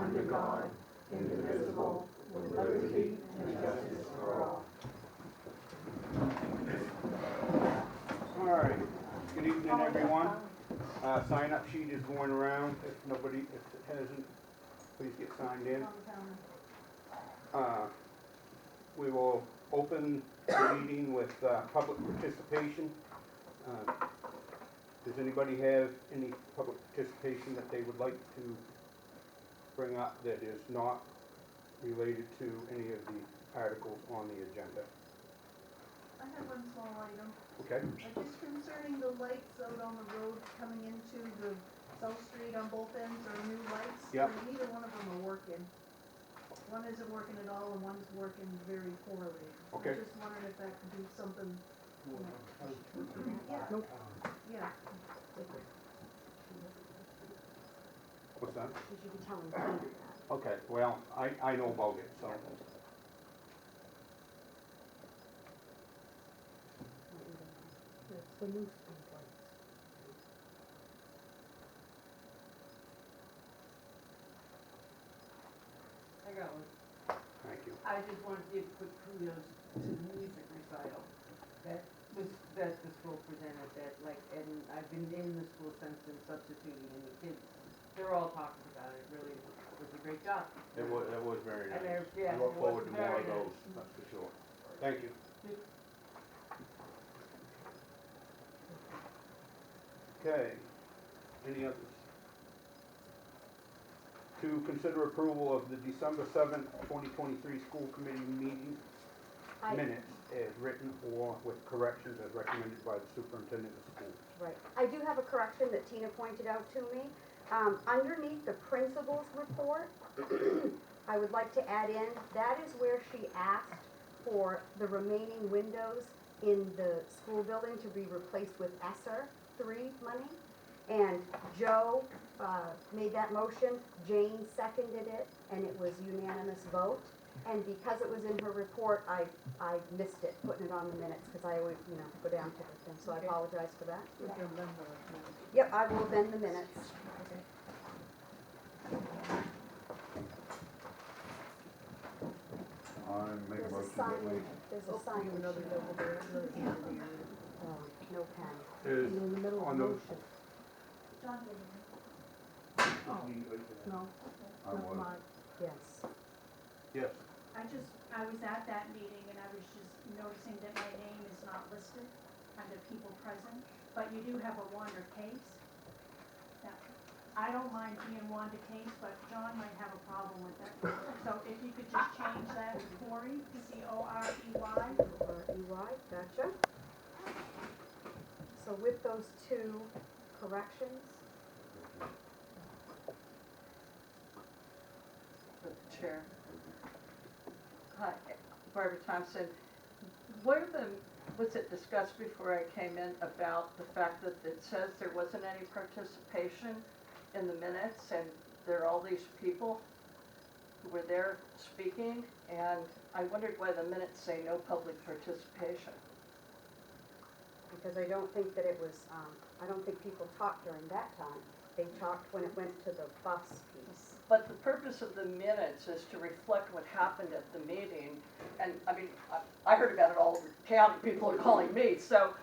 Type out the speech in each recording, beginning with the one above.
under God, indivisible, with liberty and justice for all. All right, good evening, everyone. Sign-up sheet is going around. If it hasn't, please get signed in. We will open the meeting with public participation. Does anybody have any public participation that they would like to bring up that is not related to any of the articles on the agenda? I have one small item. Okay. Just concerning the lights out on the road coming into the South Street on both ends are new lights. Yep. Neither one of them are working. One isn't working at all and one's working very poorly. Okay. I'm just wondering if that could do something. Yeah. Nope. Yeah. What's that? You should be telling Peter that. Okay, well, I know about it, so. It's the new street lights. I got one. Thank you. I just wanted to give quick kudos to the music recital that the school presented, and I've been in the school since and substituting, and the kids, they're all talking about it, really was a great job. It was very And nice. they're, yeah, I look it forward was to more very of those, nice. that's for sure. Thank you. Okay, any others? To consider approval of the December 7th, 2023 school committee meeting minutes as written or with corrections as recommended by the superintendent of schools. Right. I do have a correction that Tina pointed out to me. Underneath the principal's report, I would like to add in, that is where she asked for the remaining windows in the school building to be replaced with ESSER 3 money. And Joe made that motion, Jane seconded it, and it was unanimous vote. And because it was in her report, I missed it, putting it on the minutes, because I always, go down to the thing, so I apologize for that. We can amend the- Yep, I will amend the minutes. I make a There's a motion sign, that we, there's Oh, a sign. you have another double there, another hand in the air. No pen. Is In the middle of on the the, motion. John did it. Oh, no, I not was, mine. Yes. yes, I was at that meeting and I was just noticing that my name is not listed under people present, but you do have a Wanda Case. Now, I don't mind being Wanda Case, but John might have a problem with that. So if you could just change that to Corey, C-O-R-E-Y. R-E-Y, gotcha. So with those two corrections, The chair. Hi, Barbara Thompson. Was it discussed before I came in about the fact that it says there wasn't any participation in the minutes and there are all these people who were there speaking, and I wondered why the minutes say no public participation. because I don't think that it was, I don't think people talked during that time. They talked when it went to the bus piece. But the purpose of the minutes is to reflect what happened at the meeting. And, I heard about it all over town, people are calling me, so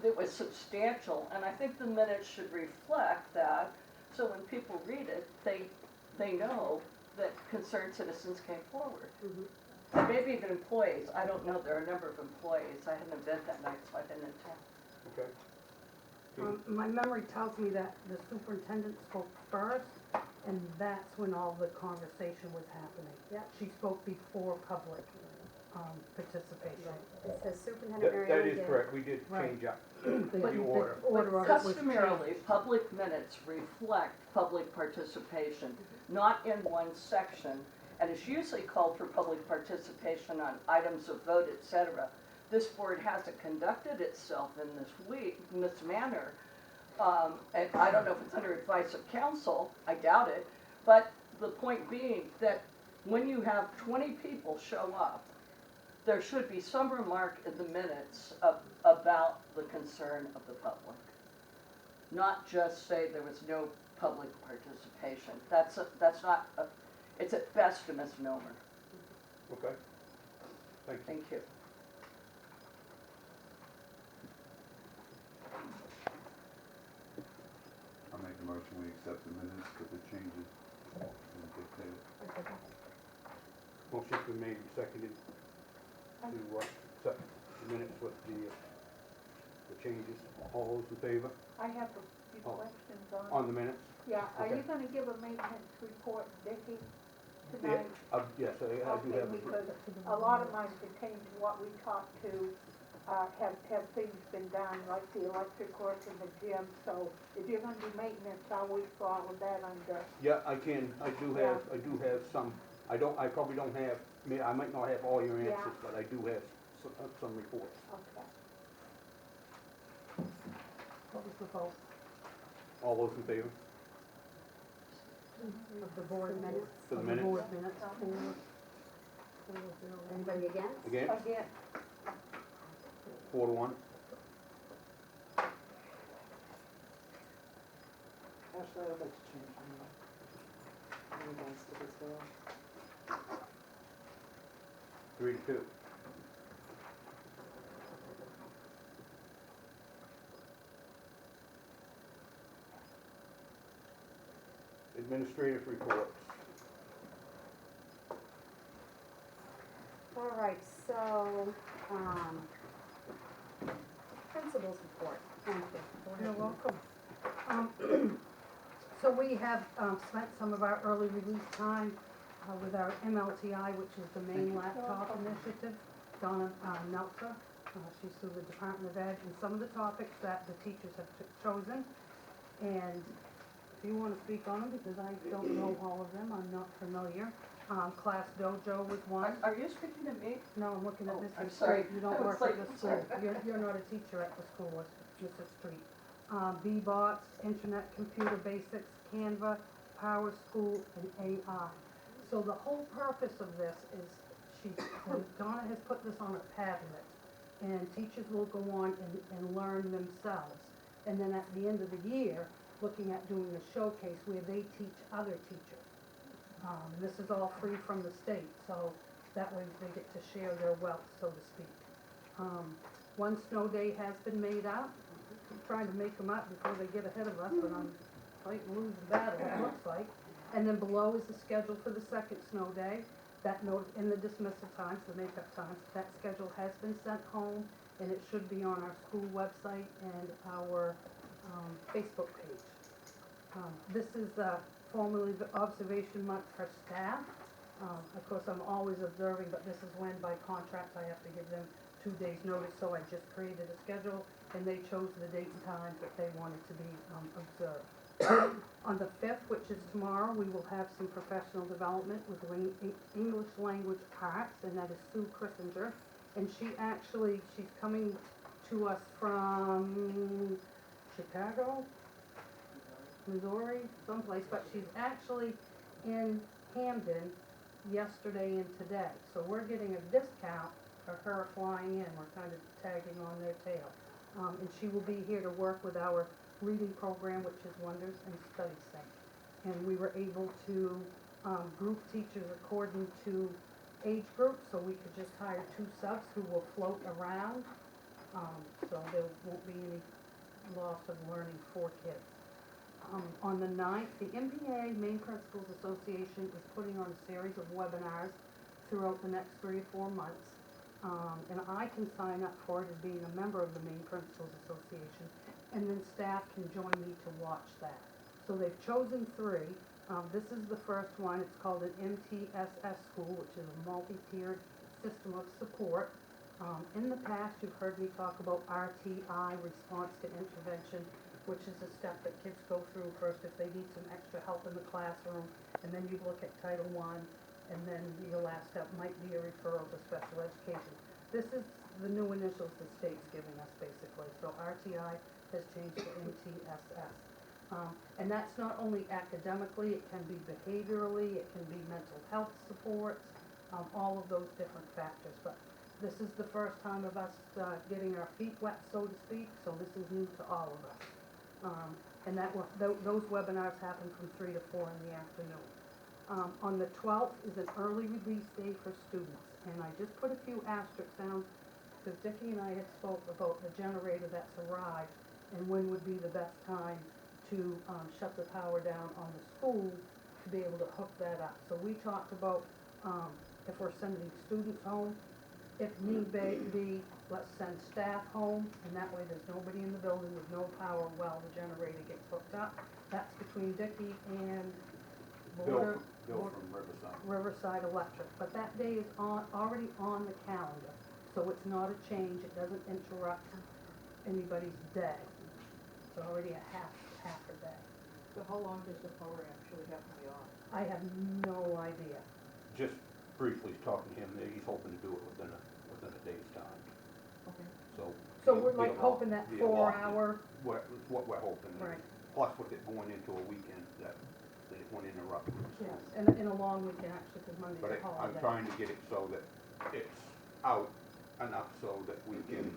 it was substantial. And I think the minutes should reflect that, so when people read it, they know that concerned citizens came forward. Mm-hmm. And maybe even employees, I don't know, there are a number of employees. I had an event that night, so I didn't attend. okay. My memory tells me that the superintendent spoke first, and that's when all the conversation was happening. Yeah. She spoke before public participation. It says Superintendent That Mary Ellen is did. correct, we did Right. change up. The order. order of it was Customarily, changed. public minutes reflect public participation, not in one section, and it's usually called for public participation on items of vote, etc. This board hasn't conducted itself in this manner, and I don't know if it's under advice of counsel, I doubt it, but the point being that when you have 20 people show up, there should be some remark in the minutes about the concern of the public. Not just say there was no public participation. That's not It's at best a misnomer. Okay. Thank you. Thank you. I'll make a motion, we accept the minutes with the changes dictated. Motion's been made and seconded to accept the minutes with the changes. All those in favor I have a few Oh. questions on the minutes? Yeah, are Okay. you gonna give a maintenance report, Vicki, Yeah, tonight? yes, I do Okay, have. because a lot of mine pertain to what we talked to, have things been done, like the electric work in the gym, so if you're gonna do maintenance, I'll wait for all of that under, Yeah, I can, I do have some, I probably don't have, I might not have all your Yeah. answers, but I do have some reports. okay. What was the vote All those in favor? of the board minutes? For the Of minutes? board minutes, 4-0. Anybody against? Again, Again, 4-1. Actually, I would like to change my revised it as well. 3-2. Administrative reports. All right, so, principal's report, thank you. Go ahead. You're welcome. So we have spent some of our early release time with our MLTI, which is the main laptop initiative. Donna Nelson, she's through the Department of Ed, and some of the topics that the teachers have chosen. And if you want to speak on them, because I don't know all of them, I'm not familiar. Class Dojo was one. Are you speaking to me? No, I'm looking at Oh, Mrs. I'm Street. sorry. You I don't was work at like, the school. You're not a teacher at the school, Mrs. Street. B-Bots, Internet Computer Basics, Canva, Power School, and AI. So the whole purpose of this is Donna has put this on a Padlet, and teachers will go on and learn themselves. And then at the end of the year, looking at doing a showcase where they teach other teachers. This is all free from the state, so that way they get to share their wealth, so to speak. One snow day has been made up. I'm trying to make them up before they get ahead of us, but I'm fighting losing battle, it looks like. And then below is the schedule for the second snow day. That note in the dismissal times, the makeup times, that schedule has been sent home, and it should be on our school website and our Facebook page. This is formally the observation month for staff. Of course, I'm always observing, but this is when by contract I have to give them 2 days' notice, so I just created a schedule, and they chose the date and time that they wanted to be observed. On the 5th, which is tomorrow, we will have some professional development with English language arts, and that is Sue Christinger. And she's coming to us from Chicago, Missouri, someplace, but she's actually in Camden yesterday and today. So we're getting a discount for her flying in. We're kind of tagging on their tail. And she will be here to work with our reading program, which is Wonders and Study Sync. And we were able to group teachers according to age group, so we could just hire 2 subs who will float around. So there won't be any loss of learning for kids. On the 9th, the MPA, Maine Principals Association, is putting on a series of webinars throughout the next 3 or 4 months. And I can sign up for it as being a member of the Maine Principals Association, and then staff can join me to watch that. So they've chosen 3. This is the first one. It's called an MTSS school, which is a multi-tiered system of support. In the past, you've heard me talk about RTI, response to intervention, which is a step that kids go through first if they need some extra help in the classroom, and then you look at Title I, and then your last step might be a referral to special education. This is the new initials the state's giving us, basically. So RTI has changed to MTSS. And that's not only academically, it can be behaviorally, it can be mental health supports, all of those different factors. But this is the first time of us getting our feet wet, so to speak, so this is new to all of us. And those webinars happen from 3 to 4 in the afternoon. On the 12th is an early release day for students, and I just put a few asterisks down, because Dickie and I had spoke about the generator that's arrived, and when would be the best time to shut the power down on the school to be able to hook that up. So we talked about if we're sending students home, if need be, let's send staff home, and that way there's nobody in the building with no power while the generator gets hooked up. That's between Dickie and Board Bill from Riverside. Riverside Electric, but that day is already on the calendar, so it's not a change, it doesn't interrupt anybody's day. It's already a half a day. So how long does the power actually have to be on? I have no idea. Just briefly talking to him, he's hoping to do it within a day's time, Okay. so. So we're the like allot- hoping that the 4 allotment, hour, What we're hoping. right, Plus with it going into a weekend, that it won't interrupt. yes, and in a long weekend actually, because Monday's But a holiday. I'm trying to get it so that it's out enough so that we can,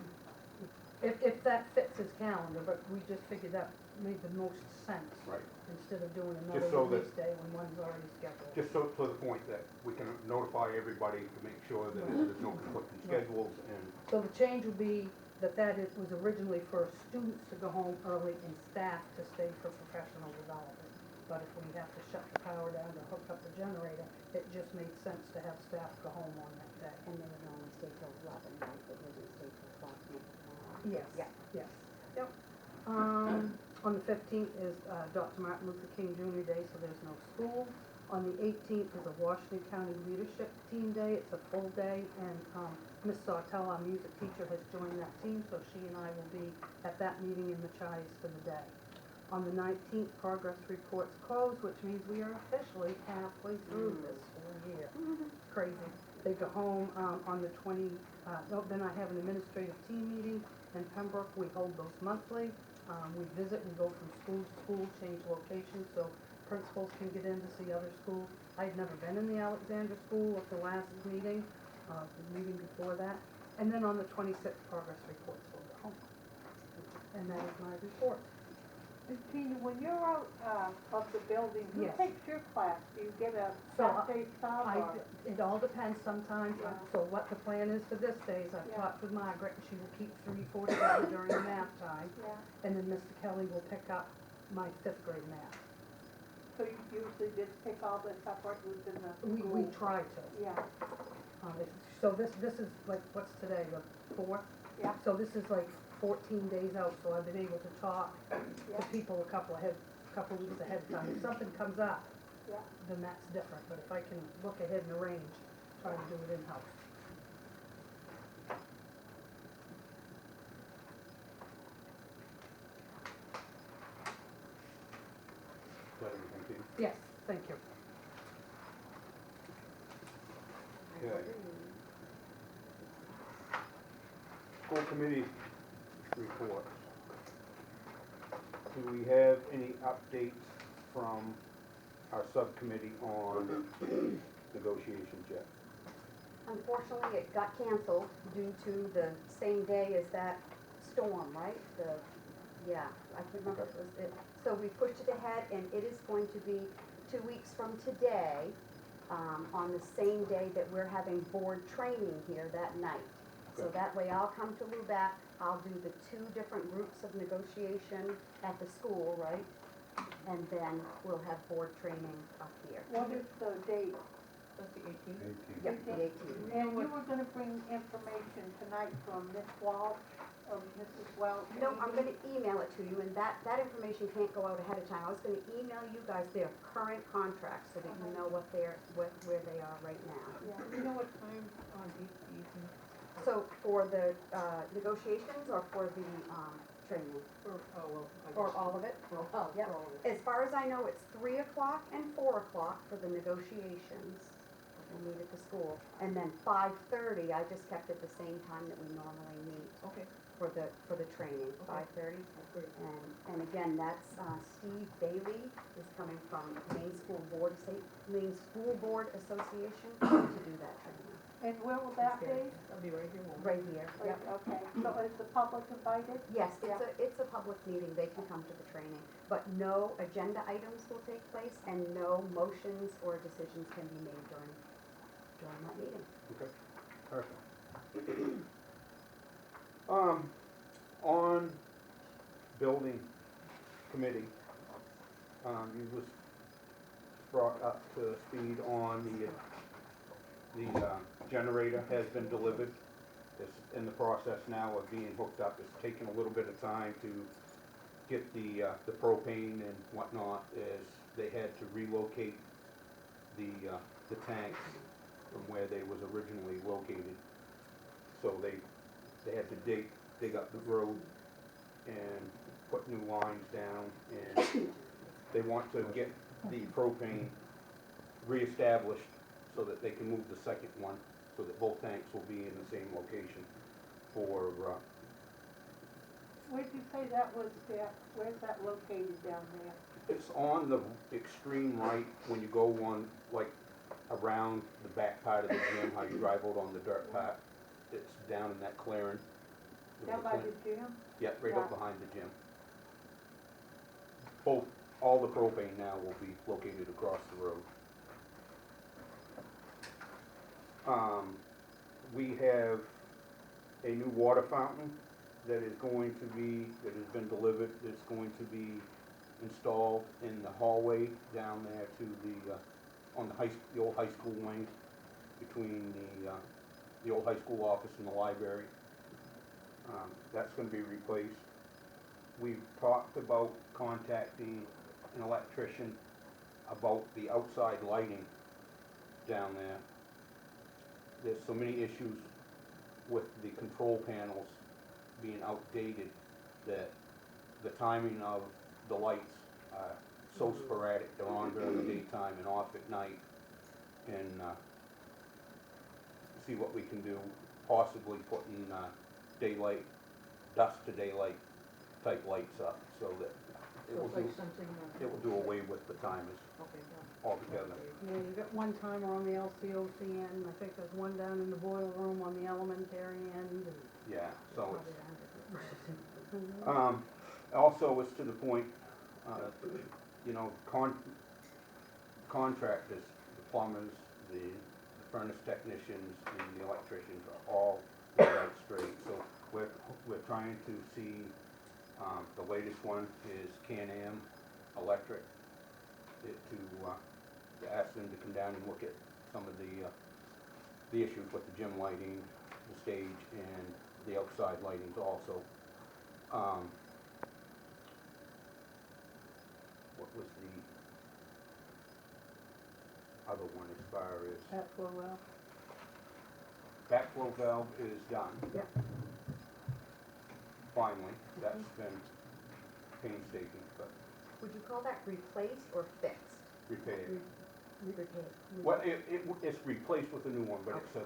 If that fits his calendar, but we just figured that made the most sense, right, instead of doing Just another so that- release day when one's already scheduled. just so to the point that we can notify everybody to make sure that there's no conflicting Right. schedules and, So the change will be that it was originally for students to go home early and staff to stay for professional development. But if we have to shut the power down to hook up the generator, it just made sense to have staff go home on that day. And they would normally stay till 11, right, they wouldn't stay till 12 midnight. Yes, Yeah. yes, yep. On the 15th is Dr. Martin Luther King Jr. Day, so there's no school. On the 18th is a Washington County Leadership Team Day, it's a full day, and Ms. Sawtell, our music teacher, has joined that team, so she and I will be at that meeting in Machias for the day. On the 19th, progress reports closed, which means we are officially halfway through this school year. Crazy. They go home on the 20, then I have an administrative team meeting in Pembroke. We hold those monthly. We visit, we go from school to school, change locations, so principals can get in to see other schools. I'd never been in the Alexandra School at the last meeting, the meeting before that. And then on the 26th, progress reports will go home. And that is my report. And Tina, when you're out, of the building, who Yes. takes your class? Do you get a So, half-day sub or? It all depends sometimes, Yeah. so what the plan is for this day is I've Yeah. talked with Margaret, and she will keep 3, 4 together during the math time, Yeah, and then Mr. Kelly will pick up my 5th grade math. so you usually just pick all this up right within the We school? try to. Yeah, So this is like, what's today, the 4th? Yeah. So this is like 14 days out, so I've been able to talk Yeah. to people a couple weeks ahead of time. If something comes up, yeah. then that's different, but if I can look ahead and arrange, try to do it in-house. is that everything, Steve? Yes, thank you. Okay. School committee reports. Do we have any updates from our subcommittee on negotiations yet? Unfortunately, it got canceled due to the same day as that storm, right? I can't remember if it was it. So we pushed it ahead, and it is going to be 2 weeks from today, on the same day that we're having board training here that night. So Okay. that way I'll come to Lubec, I'll do the 2 different groups of negotiation at the school, right? And then we'll have board training up here. What is the date? That's the 18th. 18. Yep, the 18th. And you were gonna bring information tonight from Ms. Walsh, or Mrs. Welch? No, I'm gonna email it to you, and that information can't go out ahead of time. I was gonna email you guys their current contracts, so that you know where they are right now. Yeah, you know what time on each evening? So for the, negotiations or for the, training, or all of it? Yep. As far as I know, it's 3 o'clock and 4 o'clock for the negotiations. We'll meet at the school, and then 5:30, I just kept it the same time that we normally meet. Okay. for the training, 5:30. And again, that's, Steve Bailey is coming from Maine School Board Association to do that training. And where will that be? I'll be right here. Right here, yep. Okay, so is the public invited? Yes, Yeah. it's a public meeting, they can come to the training, but no agenda items will take place and no motions or decisions can be made during that meeting. Okay, perfect. On building committee, you was brought up to speed on the generator has been delivered. It's in the process now of being hooked up. It's taken a little bit of time to get the propane and whatnot, as they had to relocate the tanks from where they was originally located. So they had to dig up the road and put new lines down, and they want to get the propane reestablished so that they can move the second one, so that both tanks will be in the same location for, Where'd you say that was, Jack? Where's that located down there? it's on the extreme right when you go on, like, around the back part of the gym, how you drive out on the dirt part. It's down in that clearing. Down by the gym? Yeah, right up behind the gym. All the propane now will be located across the road. We have a new water fountain that has been delivered, that's going to be installed in the hallway down there to on the old high school wing, between the old high school office and the library. That's gonna be replaced. We've talked about contacting an electrician about the outside lighting down there. There's so many issues with the control panels being outdated that the timing of the lights are so sporadic. They're on during the daytime and off at night. And see what we can do, possibly putting daylight, dusk to daylight type lights up, so that it will do away with the timers altogether. Yeah, you got one timer on the LCOC end, I think there's one down in the boiler room on the elementary end. And Yeah, so it's, Mhm. also it's to the point, you know, contractors, the plumbers, the furnace technicians, and the electricians are all right straight. So we're trying to see, the latest one is Can-Am Electric, to ask them to come down and look at some of the issues with the gym lighting, the stage, and the outside lightings also. What was the other one as far as? Backflow well. Backflow valve is done. Yep. Finally, that's been painstaking, but Would you call that replaced or fixed? repaired. Repaired. Well, it's replaced with a new one, but it's a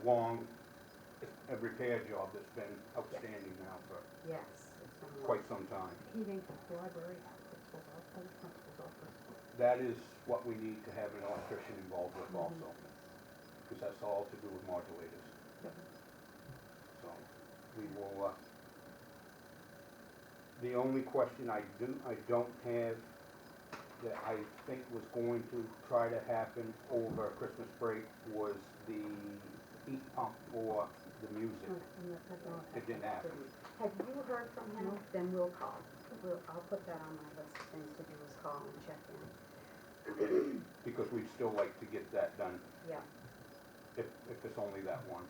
repair job that's been outstanding now for Yes. It's been a lot. quite some time. Heating, library, principal's office, principal's office. That is what we need to have an electrician involved with also, because that's all to do with modulators. Yep. So, we will, the only question I don't have that I think was going to try to happen over Christmas break was the heat pump for the music. It didn't happen. Have you heard from him? No. Then we'll call. I'll put that on my list of things to do is call and check in. Because we'd still like to get that done, Yeah. if it's only that one.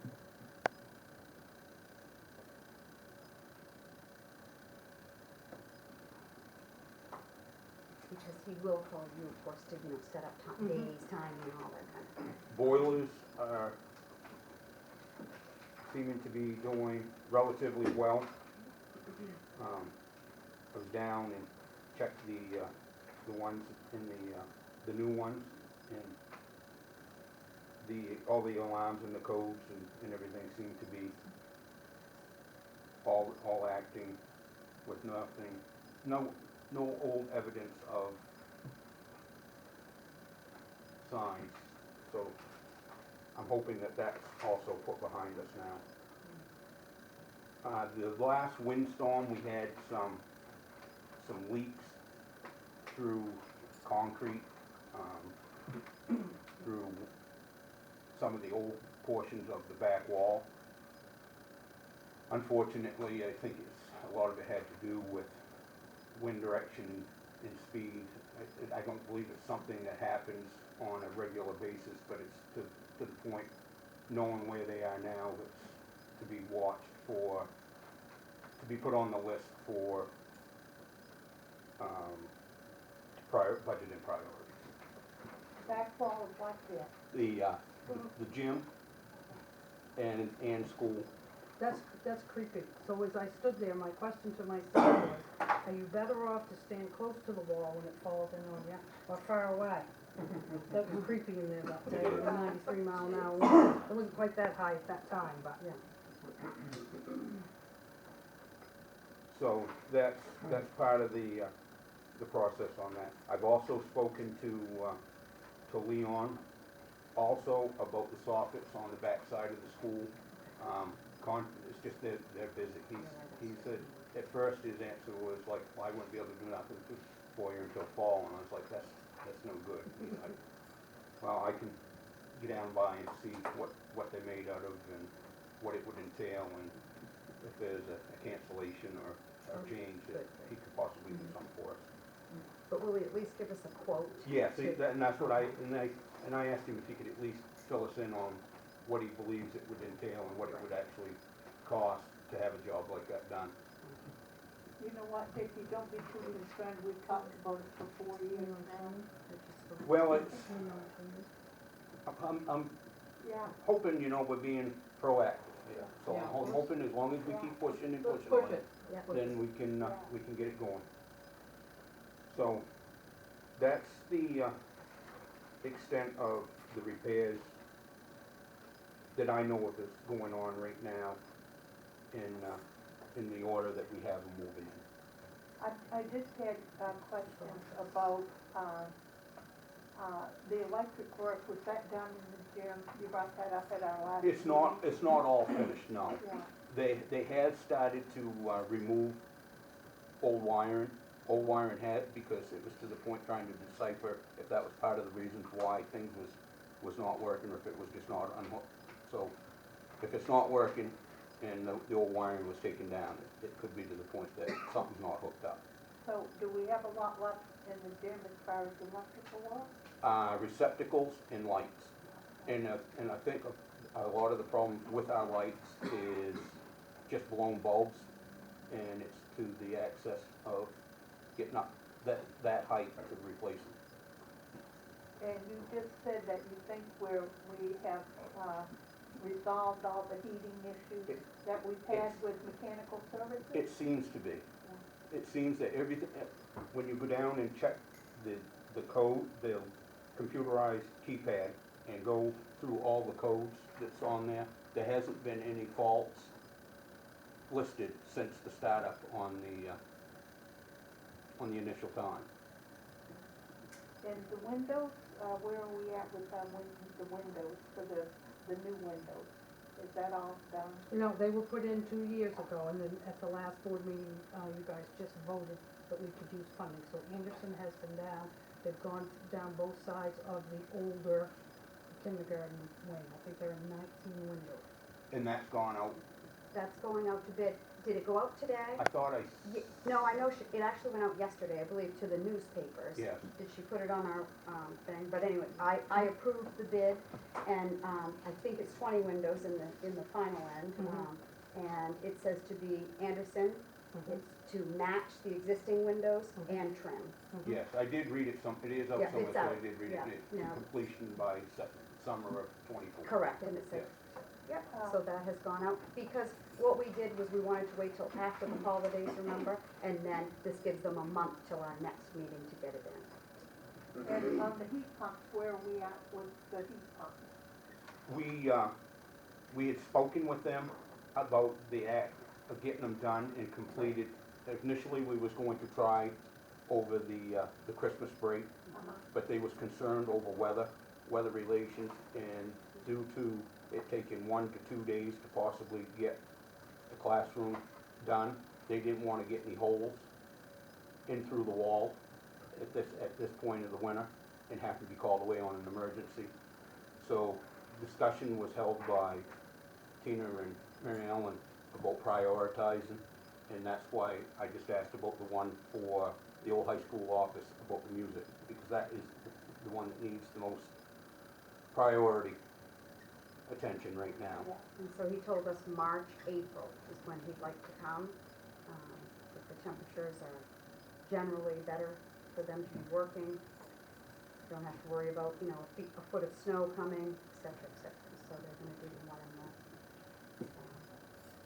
Because he will call you, of course, to, set up days, time, and all that kind of thing. Boilers are seeming to be doing relatively well. I was down and checked the ones in the new ones, and all the alarms and the codes and everything seem to be all acting with nothing, no old evidence of signs. So I'm hoping that that's also put behind us now. The last windstorm, we had some leaks through concrete, through some of the old portions of the back wall. Unfortunately, I think a lot of it had to do with wind direction and speed. I don't believe it's something that happens on a regular basis, but it's to the point, knowing where they are now, it's to be watched for, to be put on the list for budgeting priorities. Backfall of what there? The gym and school. That's creepy. So as I stood there, my question to myself was, are you better off to stand close to the wall when it falls in on you, or far away? That was creepy in there that day, with 93 mile an hour wind. It wasn't quite that high at that time, but yeah. So that's part of the process on that. I've also spoken to Leon also about the soffits on the back side of the school. It's just they're busy. He said, at first his answer was like, well, I wouldn't be able to do nothing for you until fall, and I was like, that's no good. He's like, well, I can get down by and see what they're made out of and what it would entail, and if there's a cancellation or a change, that he could possibly do something for us. But will he at least give us a quote? Yeah, see, and that's what I asked him if he could at least fill us in on what he believes it would entail and what it would actually cost to have a job like that done. You know what, Dickie, don't be too concerned, we've talked about it for 4 years now. Well, it's, I'm Yeah, hoping, we're being proactive here. So I'm hoping as long as we keep pushing and pushing on it, Yeah. then we can get it going. So that's the extent of the repairs that I know of is going on right now in the order that we have them moving in. I just had questions about, the electric work, was that done in the gym? You brought that up at our last meeting? It's not all finished, no. Yeah, They had started to remove old wiring had, because it was to the point trying to decipher if that was part of the reasons why things was not working, or if it was just not unhooked. So if it's not working and the old wiring was taken down, it could be to the point that something's not hooked up. so do we have a lot left in the gym as far as electrical work? Receptacles and lights. And I think a lot of the problem with our lights is just blown bulbs, and it's to the access of getting up that height to replace them. And you just said that you think we have resolved all the heating issues that we've had with mechanical services? It seems to be. It seems that everything, when you go down and check the code, the computerized keypad, and go through all the codes that's on there, there hasn't been any faults listed since the startup on the initial time. And the windows, where are we at with the windows, for the new windows? Is that all done? They were put in 2 years ago, and then at the last board meeting, you guys just voted that we could use funding. So Anderson has been down, they've gone down both sides of the older kindergarten wing. I think there are 19 windows. And that's gone out. That's going out to bid. Did it go out today? I thought No, I know it actually went out yesterday, I believe, to the newspapers. Yes. Did she put it on our thing? But anyway, I approved the bid, and I think it's 20 windows in the final end. And it says to be Anderson. It's to match the existing windows and trim. yes, I did read it it is out Yeah, somewhere, it's so out. I did read Yeah, it. yeah. Completion by summer of '24. Correct, and it said, Yeah. yep, so that has gone out. Because what we did was we wanted to wait till after the holidays, remember? And then this gives them a month till our next meeting to get it in. And on the heat pumps, where are we at with the heat pumps? We had spoken with them about of getting them done and completed. Initially, we was going to try over the Christmas break, but they was concerned over weather relations, and due to it taking 1 to 2 days to possibly get the classroom done, they didn't want to get any holes in through the wall at this point of the winter and have to be called away on an emergency. So discussion was held by Tina and Mary Ellen about prioritizing, and that's why I just asked about the one for the old high school office about the music, because that is the one that needs the most priority attention right now. And so he told us March, April is when he'd like to come. If the temperatures are generally better for them to be working, don't have to worry about, a foot of snow coming, et cetera, et cetera. So they're gonna do the one in the,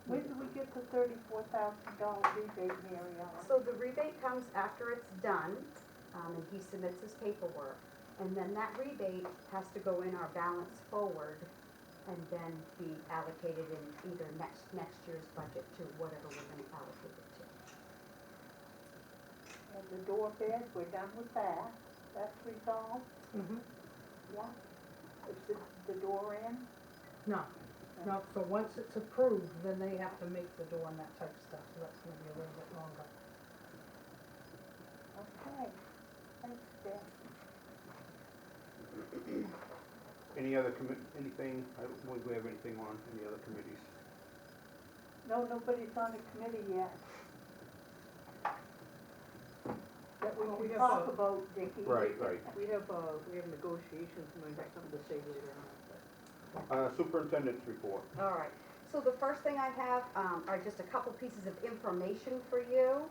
When do we get the $34,000 rebate, Mary Ellen? so the rebate comes after it's done, and he submits his paperwork. And then that rebate has to go in our balance forward and then be allocated in either next year's budget to whatever we're gonna allocate it to. And the door bed, we're done with that. That's resolved, Mhm. yeah. Is the door in? No, so once it's approved, then they have to make the door and that type of stuff, so that's gonna be a little bit longer. Okay, thanks, Beth. Any other anything, I don't believe we have anything on any other committees. No, nobody's on the committee yet. That we Well, we can have talk a- about, Dickie. Right. We have negotiations, and I have something to say later on. Superintendent's report. All right, so the first thing I have are just a couple pieces of information for you.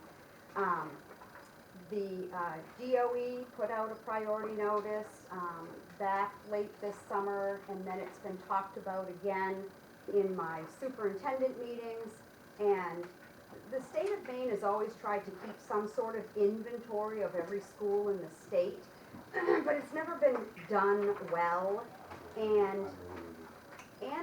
The DOE put out a priority notice back late this summer, and then it's been talked about again in my superintendent meetings. And the state of Maine has always tried to keep some sort of inventory of every school in the state, but it's never been done well. And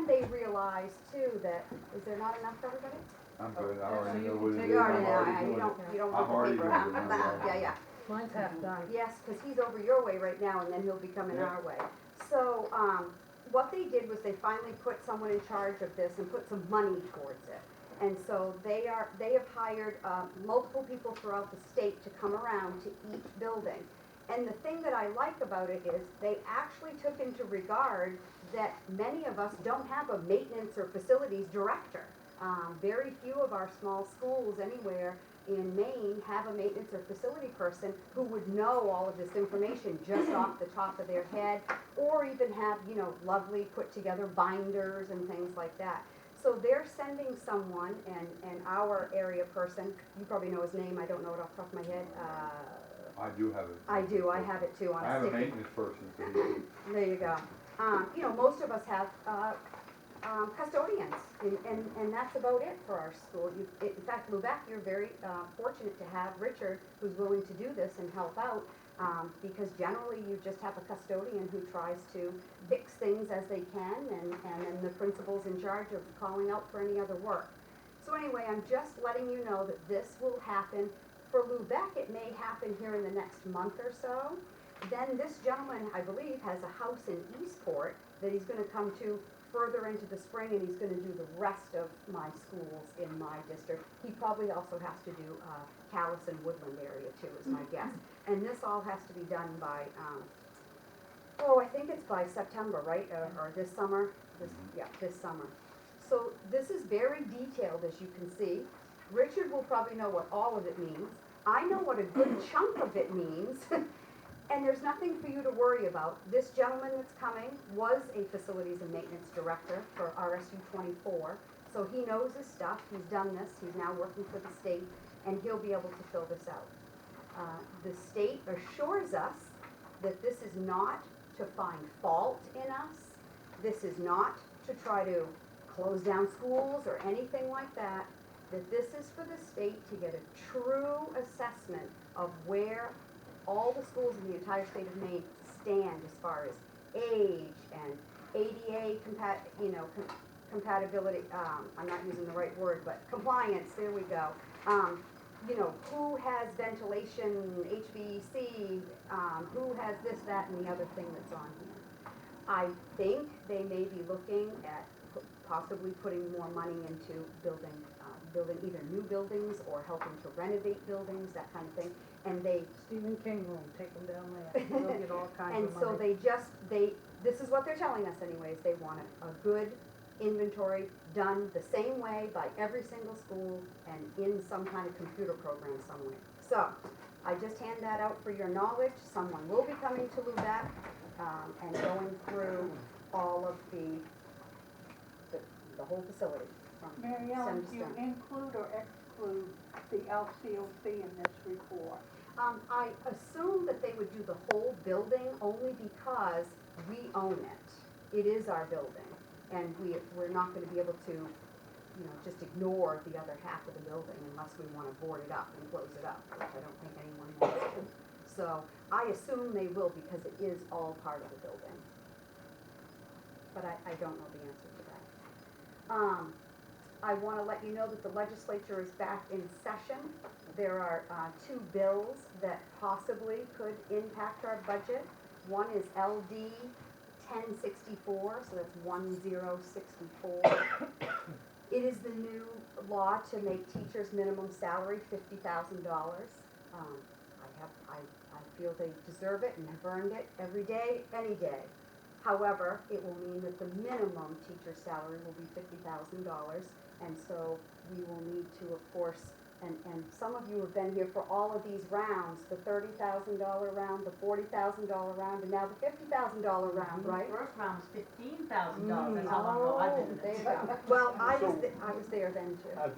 they realize too that, is there not enough for everybody? I'm good, I so already you know can what it take is, You I'm already know, already you doing it. don't I'm put the already paper doing out. it, I'm already- Yeah. Mine's half done. Yes, because he's over your way right now, and then he'll be coming Yeah. our way. So, what they did was they finally put someone in charge of this and put some money towards it. And so they have hired multiple people throughout the state to come around to each building. And the thing that I like about it is they actually took into regard that many of us don't have a maintenance or facilities director. Very few of our small schools anywhere in Maine have a maintenance or facility person who would know all of this information just off the top of their head, or even have, lovely put together binders and things like that. So they're sending someone, and our area person, you probably know his name, I don't know it off the top of my head, I do have it. I do, I have it too on I a have a sticky. maintenance person, so you There you go. Most of us have custodians, and that's about it for our school. In fact, Lubec, you're very fortunate to have Richard, who's willing to do this and help out, because generally you just have a custodian who tries to fix things as they can, and then the principal's in charge of calling out for any other work. So anyway, I'm just letting you know that this will happen. For Lubec, it may happen here in the next month or so. Then this gentleman, I believe, has a house in Eastport that he's gonna come to further into the spring, and he's gonna do the rest of my schools in my district. He probably also has to do Callis and Woodland area too, is my guess. And this all has to be done by, I think it's by September, right, or this summer? This summer. So this is very detailed, as you can see. Richard will probably know what all of it means. I know what a good chunk of it means. And there's nothing for you to worry about. This gentleman that's coming was a facilities and maintenance director for RSU 24. So he knows his stuff, he's done this, he's now working for the state, and he'll be able to fill this out. The state assures us that this is not to find fault in us. This is not to try to close down schools or anything like that. That this is for the state to get a true assessment of where all the schools in the entire state of Maine stand as far as age and ADA compatibility, I'm not using the right word, but compliance, there we go. You know, who has ventilation, HVAC, who has this, that, and the other thing that's on here. I think they may be looking at possibly putting more money into building either new buildings or helping to renovate buildings, that kind of thing. And they, Stephen King room, take them down there, they'll get all kinds and of money. so this is what they're telling us anyways, they want a good inventory done the same way by every single school and in some kind of computer program somewhere. So, I just hand that out for your knowledge, someone will be coming to Lubec, and going through all of the whole facility from Mary Ellen, stem to do you stern. include or exclude the LCOC in this report? I assume that they would do the whole building only because we own it. It is our building, and we're not gonna be able to, you know, just ignore the other half of the building unless we wanna board it up and close it up, which I don't think anyone wants to. So, I assume they will because it is all part of the building. But I don't know the answer to that. I want to let you know that the legislature is back in session. There are two bills that possibly could impact our budget. One is LD 1064, so that's 1064. It is the new law to make teachers' minimum salary $50,000. I feel they deserve it and have earned it every day, any day. However, it will mean that the minimum teacher's salary will be $50,000, and so we will need to, of course, and some of you have been here for all of these rounds, the $30,000 round, the $40,000 round, and now the $50,000 round, right? First round was $15,000, that's how long ago I've been in There it. you go. Well, I So- was there then too. Have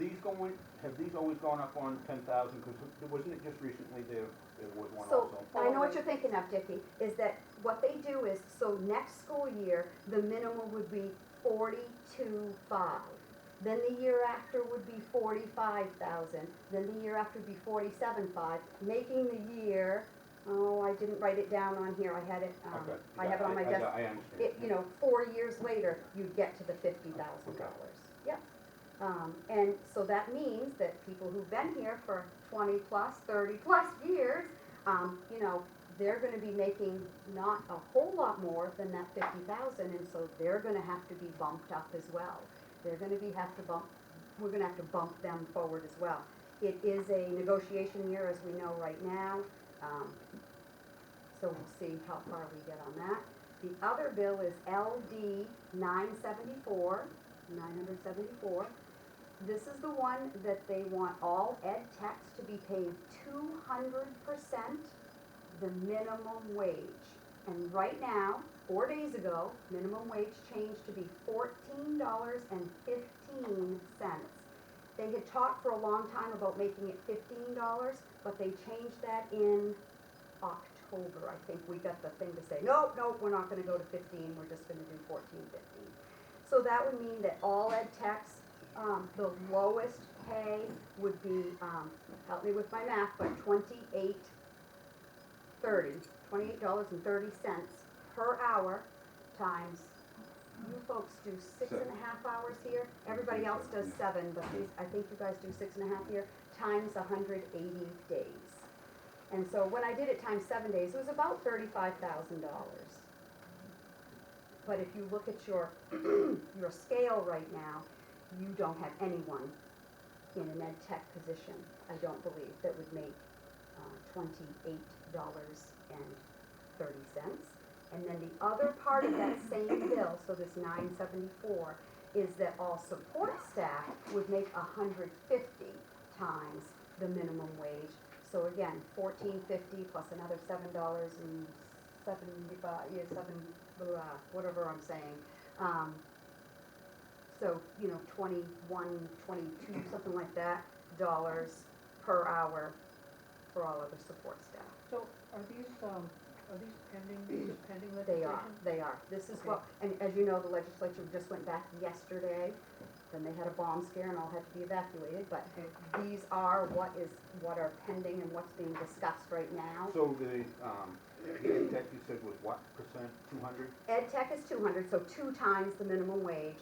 these always gone up on 10,000, because wasn't it just recently there was one So, also? I know what you're thinking of, Dickie, is that what they do is, so next school year, the minimum would be 42,500. Then the year after would be 45,000. Then the year after would be 47,500, making the year, oh, I didn't write it down on here, I had it, Okay. I have it on my desk. I understand. You know, 4 years later, you'd get to the $50,000. Yep. And so that means that people who've been here for 20 plus, 30 plus years, you know, they're gonna be making not a whole lot more than that 50,000, and so they're gonna have to be bumped up as well. We're gonna have to bump them forward as well. It is a negotiation year, as we know right now, so we'll see how far we get on that. The other bill is LD 974. This is the one that they want all ed techs to be paid 200% the minimum wage. And right now, 4 days ago, minimum wage changed to be $14.15. They had talked for a long time about making it $15, but they changed that in October. I think we got the thing to say, nope, we're not gonna go to 15, we're just gonna do 14.15. So that would mean that all ed techs, the lowest pay would be, help me with my math, but $28.30 per hour times, you folks do 6.5 hours here, everybody else does 7, but I think you guys do 6.5 here, times 180 days. And so when I did it times 7 days, it was about $35,000. But if you look at your, your scale right now, you don't have anyone in an ed tech position, I don't believe, that would make $28.30. And then the other part of that same bill, so this 974, is that all support staff would make 150 times the minimum wage. So again, $14.50 plus another $7.75, whatever I'm saying. So, you know, 21, 22, something like that, dollars per hour for all other support staff. So are these pending legislation? They are. This is what, and as you know, the legislature just went back yesterday, then they had a bomb scare and all had to be evacuated, but these are what are pending and what's being discussed right now. So the ed tech you said was what percent, 200? Ed tech is 200, so 2 times the minimum wage,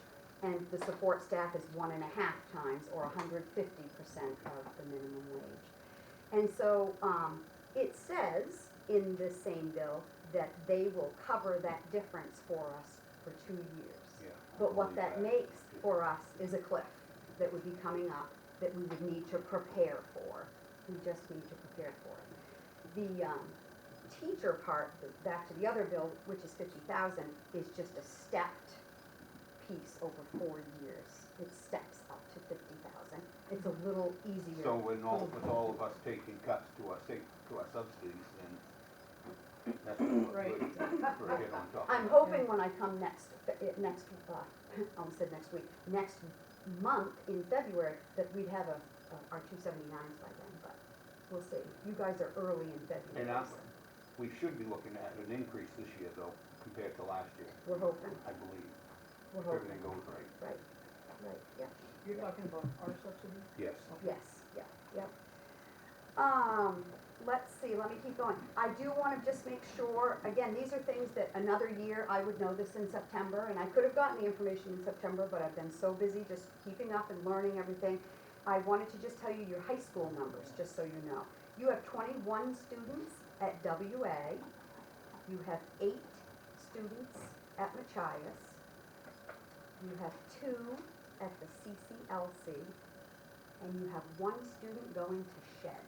and the support staff is 1.5 times or 150% of the minimum wage. And so, it says in this same bill that they will cover that difference for us for 2 years. Yeah, I But what believe that makes for us is a cliff that would be coming up that we would need to prepare for. We just need to prepare for it. The teacher part, back to the other bill, which is 50,000, is just a stepped piece over 4 years. It steps up to 50,000. It's a little easier. So with all of us taking cuts to our subsidies, then that's what Right. good for a hit on top. I'm hoping when I come next I almost said next week, next month in February, that we'd have our 279s by then, but we'll see. You guys are early in February. And so we should be looking at an increase this year though, compared to last year, we're hoping, I believe, we're if hoping. everything goes right. Right, yeah, You're talking about our subsidy? Yes. yes, yeah. Let's see, let me keep going. I do want to just make sure, again, these are things that another year I would know this in September, and I could have gotten the information in September, but I've been so busy just keeping up and learning everything. I wanted to just tell you your high school numbers, just so you know. You have 21 students at WA. You have 8 students at Machias. You have 2 at the CCLC. And you have 1 student going to Shed.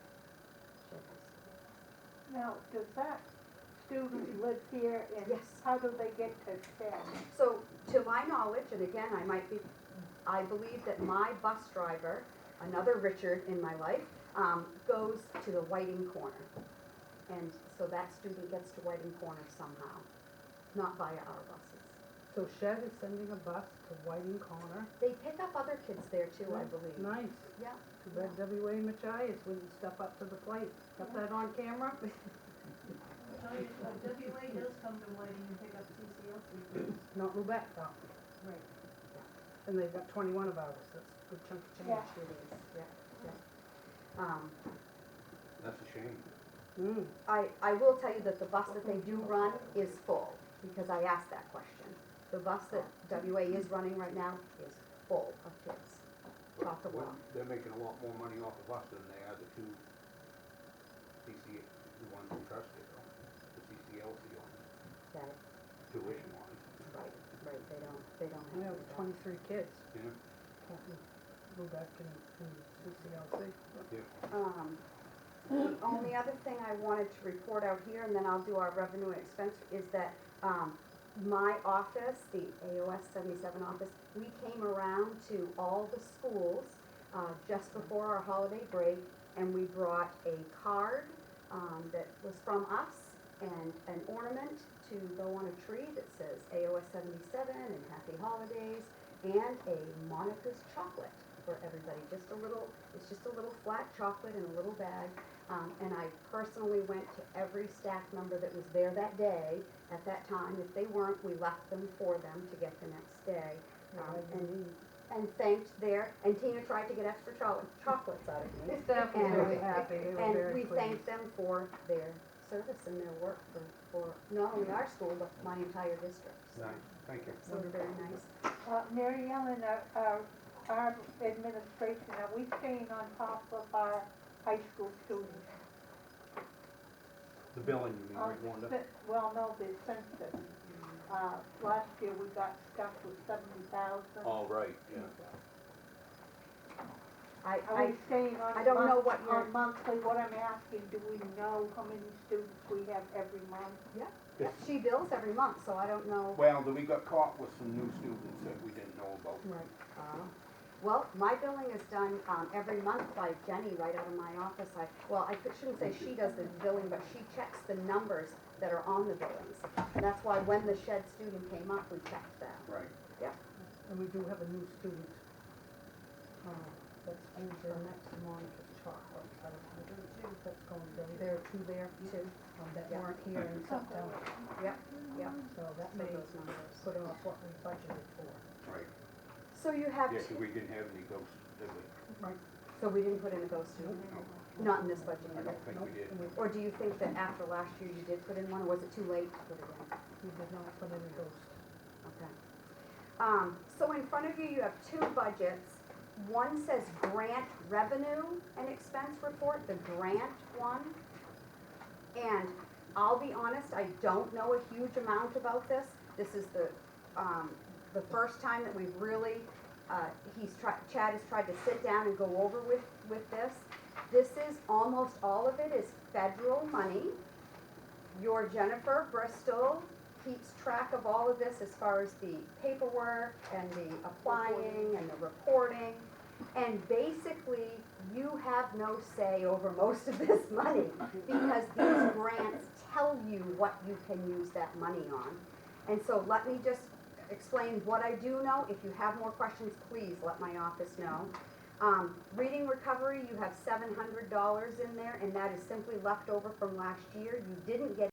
Shed High School. Now, does that student live here and Yes. how do they get to Shed? So, to my knowledge, and again, I believe that my bus driver, another Richard in my life, goes to the Whiting Corner. And so that student gets to Whiting Corner somehow, not via our buses. So Shed is sending a bus to Whiting Corner. They pick up other kids there too, I believe. Nice. Yeah. Too bad WA Machias wouldn't step up to the plate. Got that on camera? So WA does come to Whiting and pick up CCLC. Not Lubec though. Right. And they've got 21 of ours. That's a good chunk of change. Yeah. It is, yeah. That's a shame. I will tell you that the bus that they do run is full, because I asked that question. The bus that WA is running right now is full of kids. Chock a block. They're making a lot more money off of us than they are the two the ones who trusted, the CCLC ones, Okay, tuition ones. right, they don't We have have to. 23 kids. Yeah. Lubec and CCLC. The only other thing I wanted to report out here, and then I'll do our revenue and expense, is that, my office, the AOS 77 office, we came around to all the schools, just before our holiday break, and we brought a card, that was from us, and an ornament to go on a tree that says AOS 77 and Happy Holidays, and a Monica's chocolate for everybody, it's just a little flat chocolate in a little bag. And I personally went to every staff member that was there that day, at that time. If they weren't, we left them for them to get the next day. And thanked and Tina tried to get extra chocolates out of me. The staff was very happy. They were And very we pleased. thanked them for their service and their work for not only our school, but my entire district. So- Nice, thank you. So very nice. Mary Ellen, our administration, are we staying on top of our high school students? The billing, you mean, right, Wanda? Well, no, the census. Last year we got stuck with 70,000. All right, yeah. Are we staying on? I don't know what On monthly, what I'm asking, do we know how many students we have every month? Yeah, she bills every month, so I don't know. Well, we got caught with some new students that we didn't know about. Right. Well, my billing is done every month by Jenny right out of my office. I shouldn't say she does the billing, but she checks the numbers that are on the billings. And that's why when the Shed student came up, we checked that. Right. And we do have a new student. That's Angel next to Monica's chocolate. I don't know, that's going very, there are 2 there too, that Yeah. weren't here in September. Yeah. So that So may those numbers. put off what we budgeted for. Right. So you have, Yeah, 'cause we didn't have any ghosts, did we? so we didn't put in a ghost student? No, Not in this budget I either? don't think we did. And we Or do you think that after last year you did put in one, or was it too late to put it in? did not put in a ghost. Okay. So in front of you, you have two budgets. One says grant revenue and expense report, the grant one. And I'll be honest, I don't know a huge amount about this. This is the first time that we've really, Chad has tried to sit down and go over with this. This is, almost all of it is federal money. Your Jennifer Bristol keeps track of all of this as far as the paperwork and the applying and the reporting. And basically, you have no say over most of this money because these grants tell you what you can use that money on. And so let me just explain what I do know. If you have more questions, please let my office know. Reading recovery, you have $700 in there, and that is simply left over from last year. You didn't get